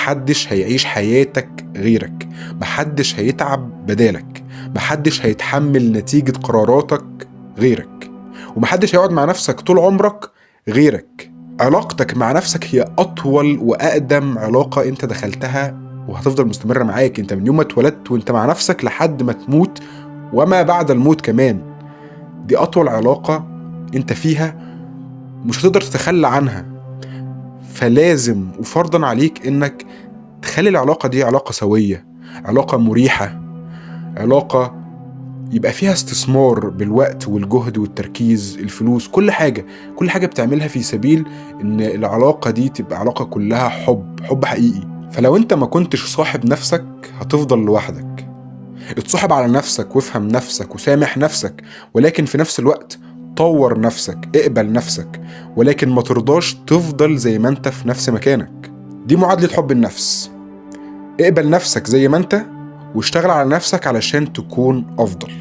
محدش هيعيش حياتك غيرك، محدش هيتعب بدالك، محدش هيتحمل نتيجة قراراتك غيرك، ومحدش هيقعد مع نفسك طول عمرك غيرك. علاقتك مع نفسك هي أطول وأقدم علاقة أنت دخلتها وهتفضل مستمرة معاك. أنت من يوم ما اتولدت وأنت مع نفسك لحد ما تموت وما بعد الموت كمان. دي أطول علاقة أنت فيها، مش هتقدر تتخلى عنها. فلازم وفرضا عليك إنك تخلي العلاقة دي علاقة سوية، علاقة مريحة، علاقة يبقى فيها استثمار بالوقت والجهد والتركيز، الفلوس، كل حاجة بتعملها في سبيل إن العلاقة دي تبقى علاقة كلها حب حقيقي. فلو أنت ما كنتش صاحب نفسك هتفضل لوحدك. اتصاحب على نفسك وافهم نفسك وسامح نفسك، ولكن في نفس الوقت طور نفسك، اقبل نفسك، ولكن ما ترضاش تفضل زي ما انت في نفس مكانك. دي معادلة حب النفس. اقبل نفسك زي ما انت واشتغل على نفسك علشان تكون أفضل.